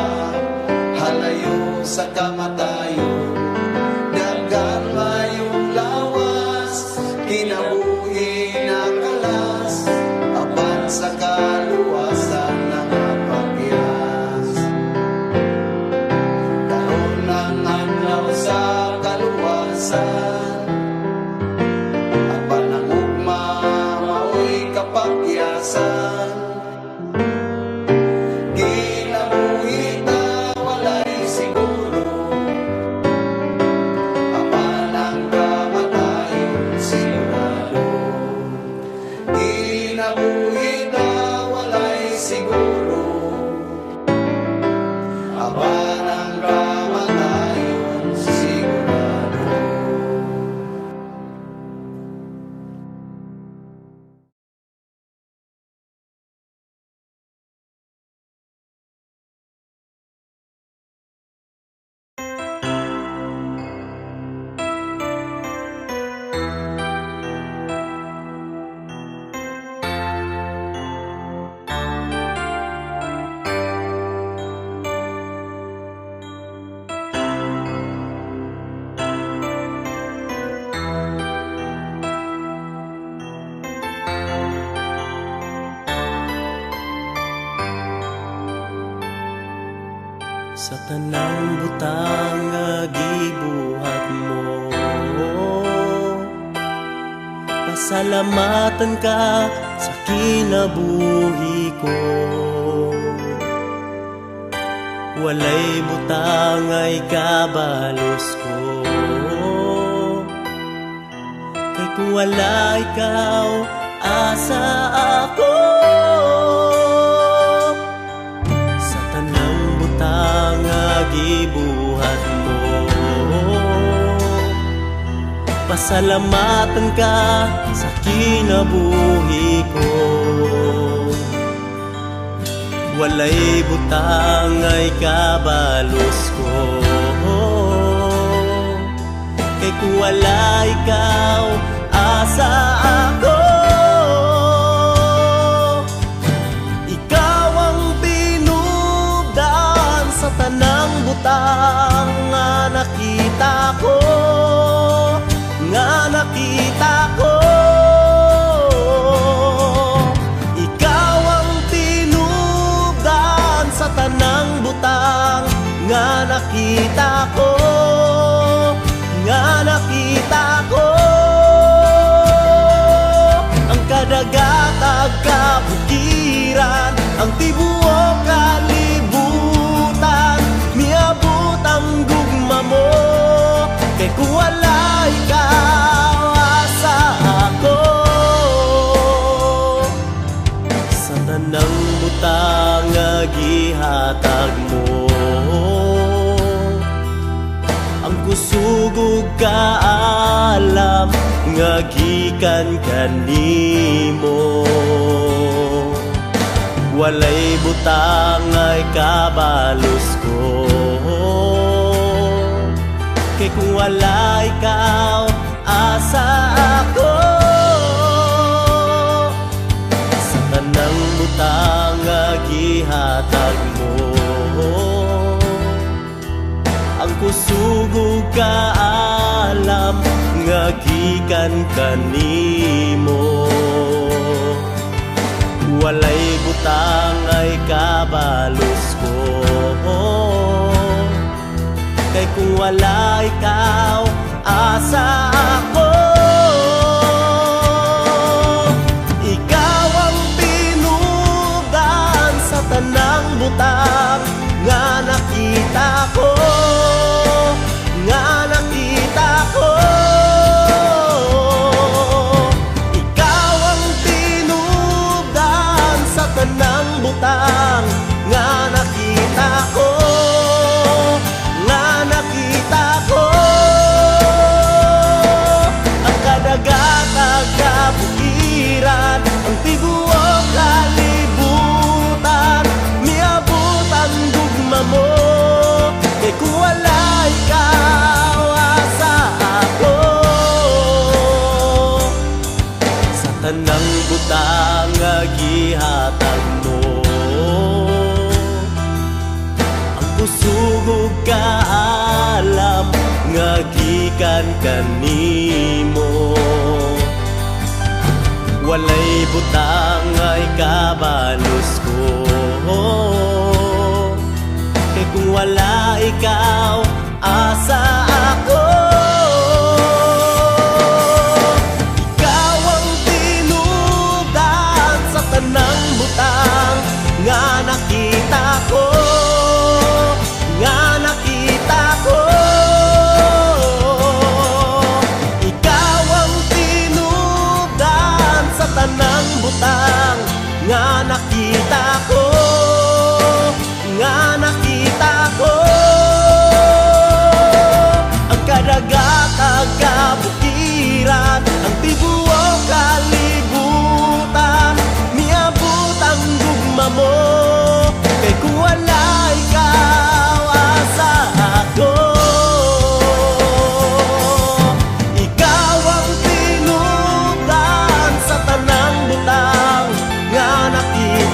Speaker 5: halayo sa kamatayon. Daghan mayong lawas, kinabuhi na kalas, apan sa kaluwasan nangapagyas. Karon ang adlaw sa kaluwasan, apan ang ugma maoy kapakyasan. Kinabuhita walay siguro, apan ang kamatayon sigurado. Kinabuhita walay siguro, apan ang kamatayon sigurado.
Speaker 2: Sa tanang butang nga gibuhat mo, pasalamatan ka sa kinabuhi ko. Walay butang ay kabalos ko, kay kung wala ikaw, asa ako. Sa tanang butang nga gibuhat mo, pasalamatan ka sa kinabuhi ko. Walay butang ay kabalos ko, kay kung wala ikaw, asa ako. Ikaw ang pinugdaan sa tanang butang nga nakita ko, nga nakita ko. Ikaw ang pinugdaan sa tanang butang nga nakita ko, nga nakita ko. Ang kadagatag kabukiran, ang tibuok kalibutan, miabot ang gugma mo, kay kung wala ikaw, asa ako. Sa tanang butang nga gihatag mo, kaalam nga gikan kanimo. Walay butang ay kabalos ko, kay kung wala ikaw, asa ako. Sa tanang butang nga gihatag mo, ang kusugog kaalam nga gikan kanimo. Walay butang ay kabalos ko, kay kung wala ikaw, asa ako. Ikaw ang pinugan sa tanang butang nga nakita ko, nga nakita ko. Ikaw ang pinugan sa tanang butang nga nakita ko, nga nakita ko. Ang kadagatag kabukiran, ang tiguok kalibutan, miabot ang dugma mo, kay kung wala ikaw, asa ako. Sa tanang butang nga gihatag mo, ang kusugog kaalam nga gikan kanimo. Walay butang ay kabalos ko, kay kung wala ikaw, asa ako. Ikaw ang tinudan sa tanang butang nga nakita ko, nga nakita ko. Ikaw ang tinudan sa tanang butang nga nakita ko, nga nakita ko. Ang kadagatag kabukiran, ang tibuok kalibutan, miabot ang dugma mo, kay kung wala ikaw, asa ako. Ikaw ang tinudan sa tanang butang nga nakita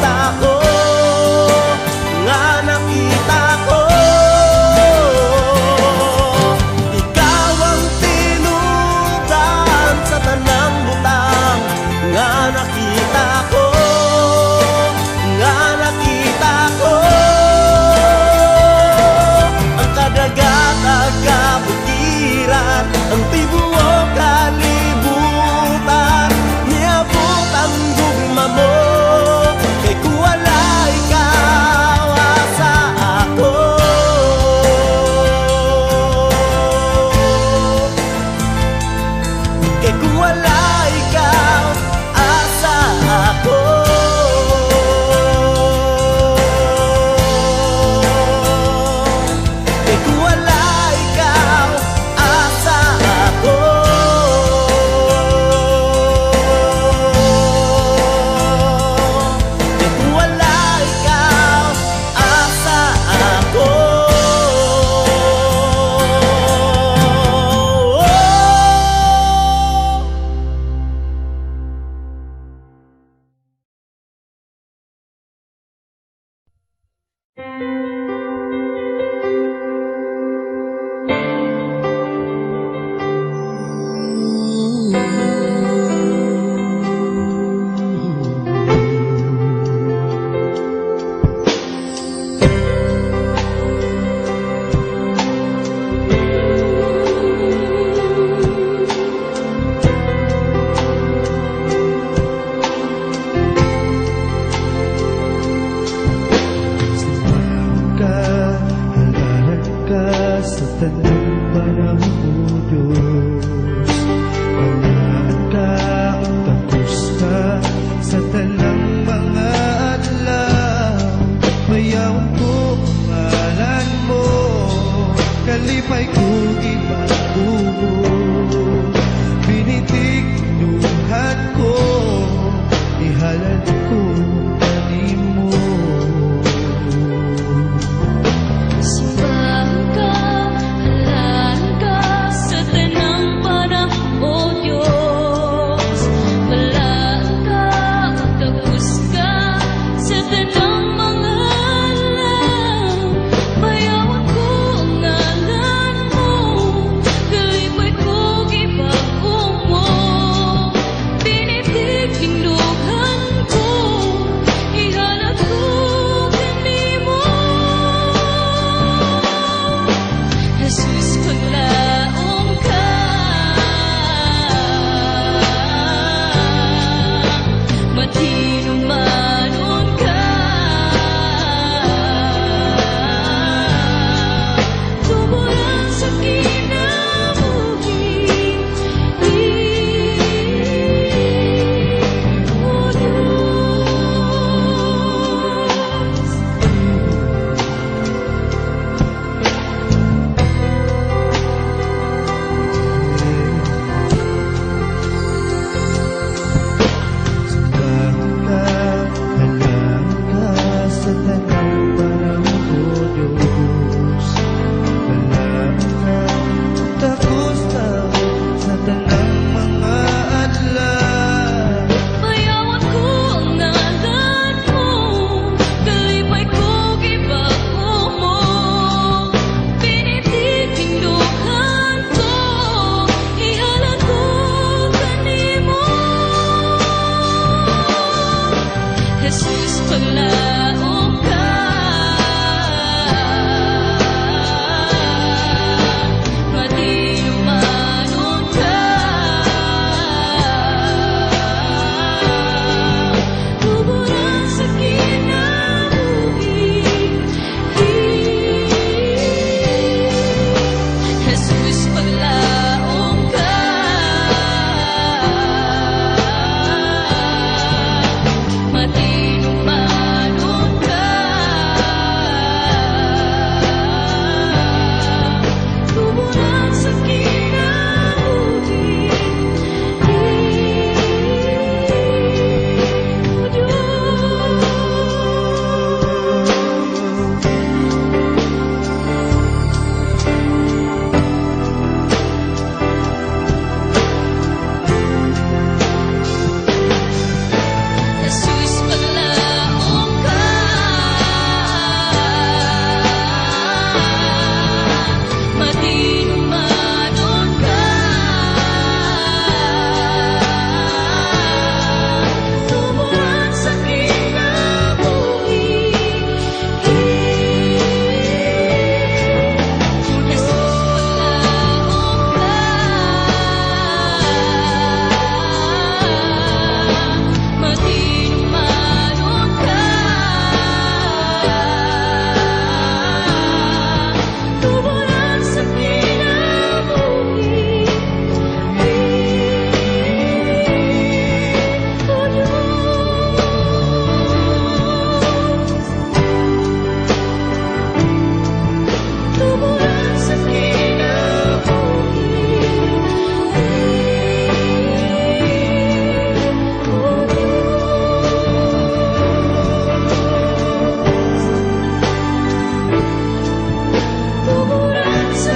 Speaker 3: ko kanimo.
Speaker 4: Simbahan ka, halalan ka sa tanang panahon, O Diyos. Balaan ka, tapos ka sa tanang mga alam. Bayawan ko ang ngalan mo, kalipay ko ibabaw mo. Pinitig indugan ko, ihalad ko kanimo. Jesus, paglaong ka, matino manon ka, tumuran sa kinabuhi, O Diyos.
Speaker 3: Simbahan ka, halalan ka sa tanang panahon, O Diyos. Balaan ka, takos ka sa tanang mga adlaw.
Speaker 4: Bayawan ko ang ngalan mo, kalipay ko ibabaw mo. Pinitig indugan ko, ihalad ko kanimo. Jesus, paglaong ka, matino manon ka, tuburan sa kinabuhi. Jesus, paglaong ka, matino manon ka, tuburan sa kinabuhi, O Diyos. Jesus, paglaong ka, matino manon ka, tumuran sa kinabuhi. Jesus, paglaong ka, matino manon ka, tuburan sa kinabuhi, O Diyos. Tuburan sa kinabuhi, O Diyos. Tuburan sa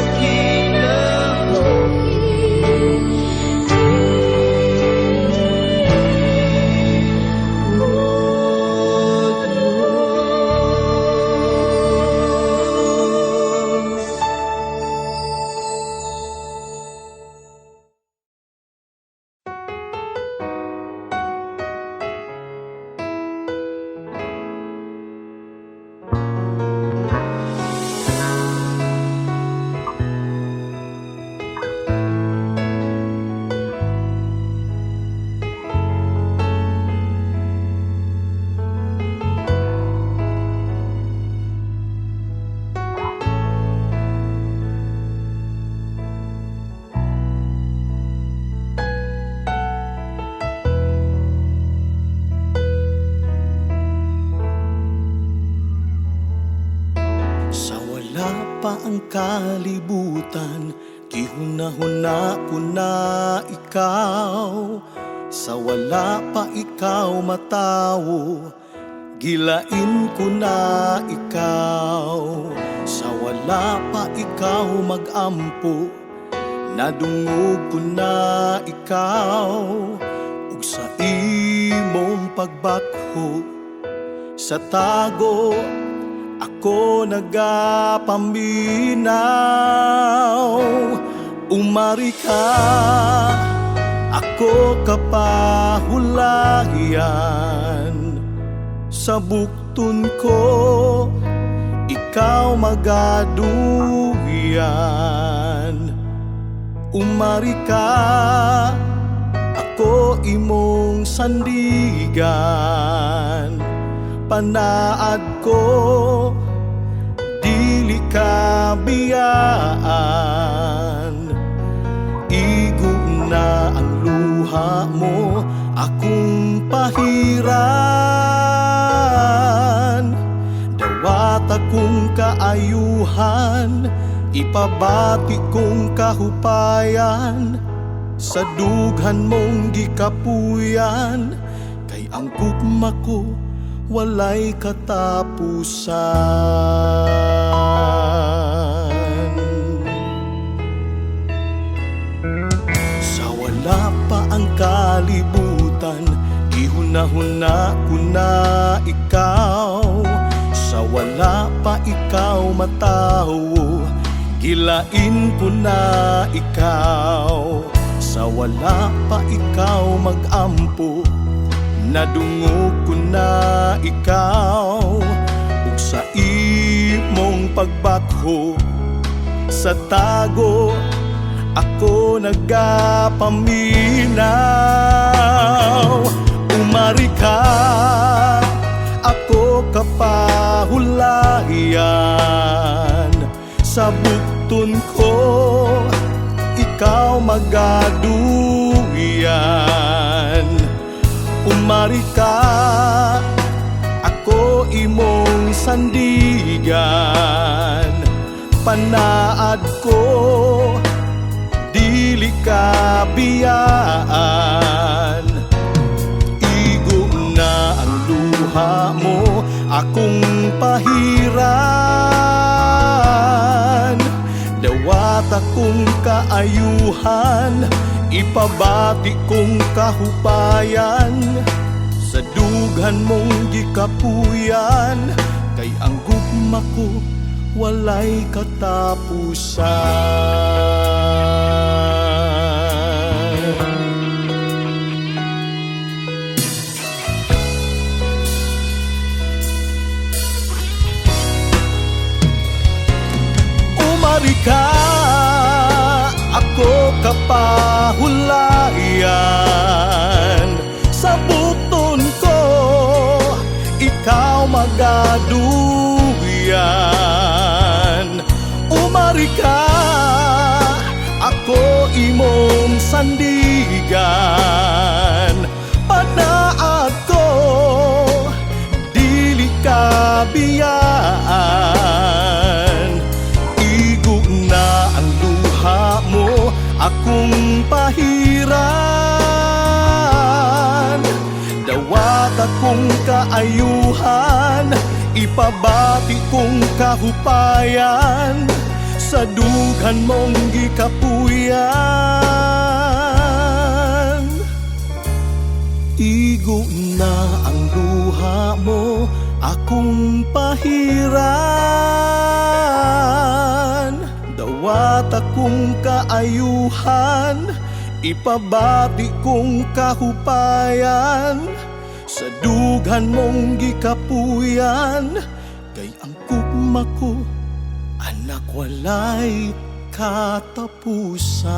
Speaker 2: pa ang kalibutan, gihuna-huna ko na ikaw. sa wala pa ikaw matawo, gilain ko na ikaw. Sa wala pa ikaw mag-ampo, nadungog ko na ikaw. Ug sa imong pagbakho, sa tago ako nagapaminaw. Umari ka, ako kapahulayan. Sa bukton ko, ikaw magaduyan. Umari ka, ako imong sandigan. Panaad ko, dili ka biyaan. Igo na ang luha mo, akong pahiran. Dawat akong kaayuhan, ipabati kong kahupayan. Sa dughan mong gikapuyan, kay ang gugma ko walay katapusan. Sa wala pa ang kalibutan, ihuna-huna ko na ikaw. Sa wala pa ikaw matawo, gilain ko na ikaw. Sa wala pa ikaw mag-ampo, nadungog ko na ikaw. Ug sa imong pagbakho, sa tago ako nagapaminaw. Umari ka, ako kapahulayan. Sa bukton ko, ikaw magaduyan. Umari ka, ako imong sandigan. Panaad ko, dili ka biyaan. Igo na ang luha mo, akong pahiran. Dawat akong kaayuhan, ipabati kong kahupayan. Sa dughan mong gikapuyan, kay ang gugma ko walay katapusan. Umari ka, ako kapahulayan. Sa bukton ko, ikaw magaduyan. Umari ka, ako imong sandigan. Panaad ko, dili ka biyaan. Igo na ang luha mo, akong pahiran. Dawat akong kaayuhan, ipabati kong kahupayan. Sa dughan mong gikapuyan, igo na ang luha mo, akong pahiran. Dawat akong kaayuhan, ipabati kong kahupayan. Sa dughan mong gikapuyan, kay ang gugma ko, anak walay katapusan.